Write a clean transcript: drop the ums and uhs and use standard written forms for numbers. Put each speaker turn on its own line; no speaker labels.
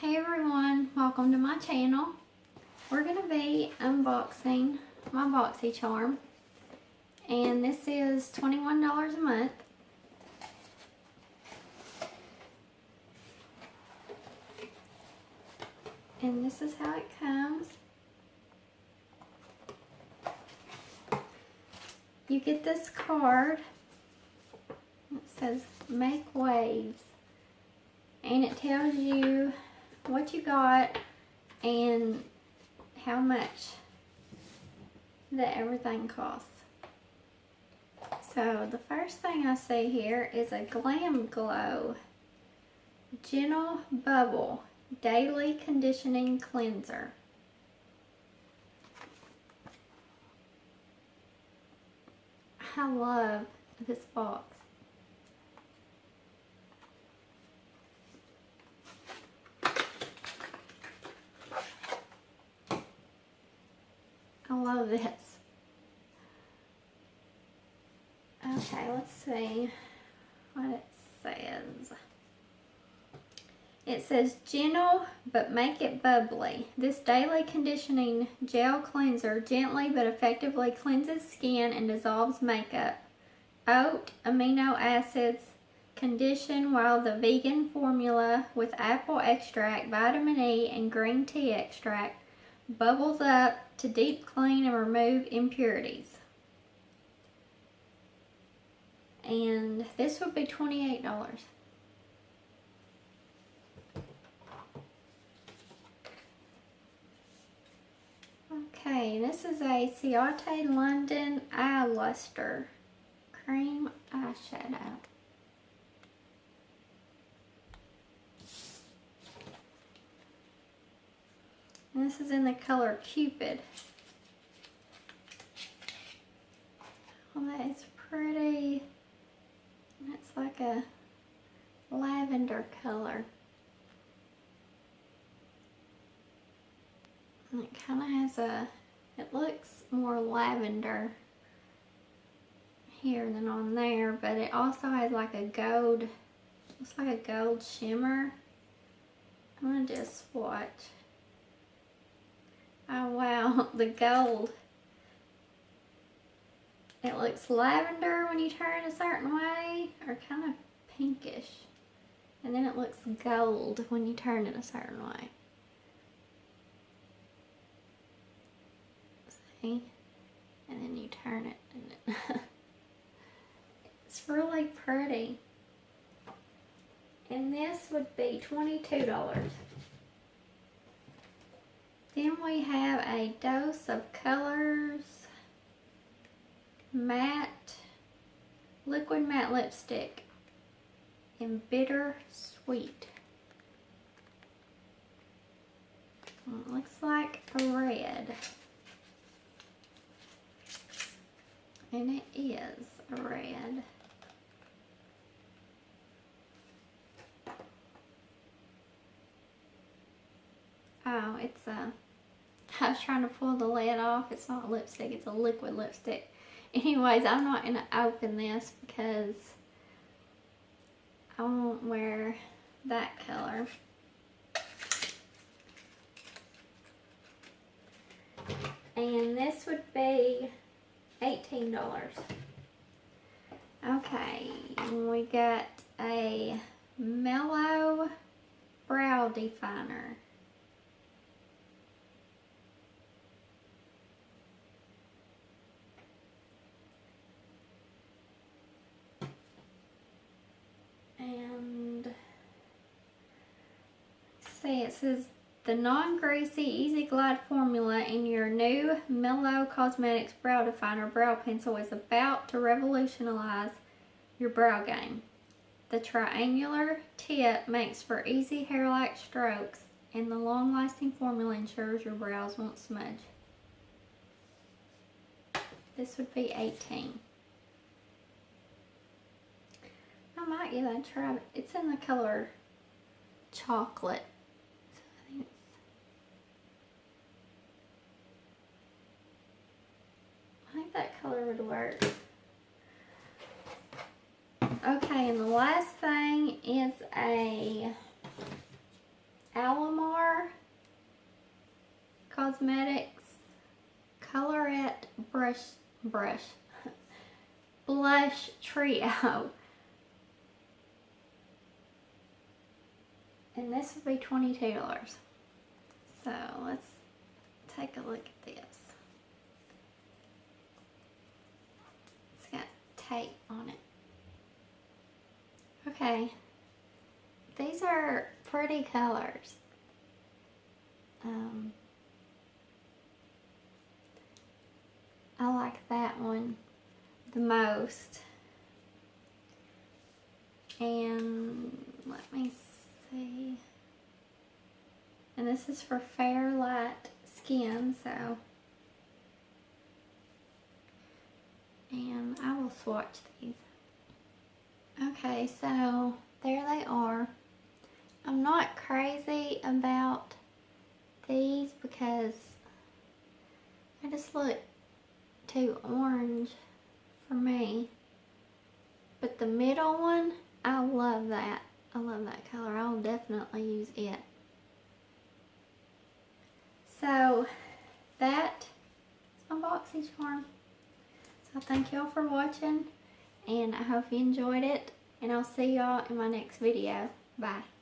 Hey everyone, welcome to my channel. We're going to be unboxing my Boxycharm, and this is $21 a month. And this is how it comes. You get this card. It says make waves, and it tells you what you got and how much that everything costs. So the first thing I see here is a Glam Glow Gentle Bubble Daily Conditioning Cleanser. I love this box. I love this. Okay, let's see what it says. It says gentle but make it bubbly. This daily conditioning gel cleanser gently but effectively cleanses skin and dissolves makeup. Oat amino acids condition, while the vegan formula with apple extract, vitamin E, and green tea extract bubbles up to deep clean and remove impurities. And this would be $28. Okay, this is a Ciate London Eye Luster Cream Eyeshadow. And this is in the color Cupid. Oh, that is pretty. It's like a lavender color. And it kind of has a, it looks more lavender here than on there, but it also has like a gold, looks like a gold shimmer. I'm going to do a swatch. Oh wow, the gold. It looks lavender when you turn it a certain way, or kind of pinkish. And then it looks gold when you turn it a certain way. See? And then you turn it and it it's really pretty. And this would be $22. Then we have a Dose of Colors matte, liquid matte lipstick in Bitter Sweet. It looks like a red. And it is a red. Oh, it's a, I was trying to pull the lid off. It's not lipstick, it's a liquid lipstick. Anyways, I'm not going to open this because I won't wear that color. And this would be $18. Okay, we got a Mellow Brow Definer. And see, it says the non-greasy Easy Glide formula in your new Mellow Cosmetics Brow Definer Brow Pencil is about to revolutionize your brow game. The triangular tip makes for easy hair-like strokes, and the long-lasting formula ensures your brows won't smudge. This would be $18. I might give that a try. It's in the color chocolate. So I think that color would work. Okay, and the last thing is a Alomar Cosmetics Colorette Blush Trio. And this would be $22. So let's take a look at this. It's got tape on it. Okay, these are pretty colors. I like that one the most. And let me see. And this is for fair light skin, so. And I will swatch these. Okay, so there they are. I'm not crazy about these because they just look too orange for me. But the middle one, I love that. I love that color. I'll definitely use it. So that is my Boxycharm. So thank y'all for watching, and I hope you enjoyed it, and I'll see y'all in my next video. Bye.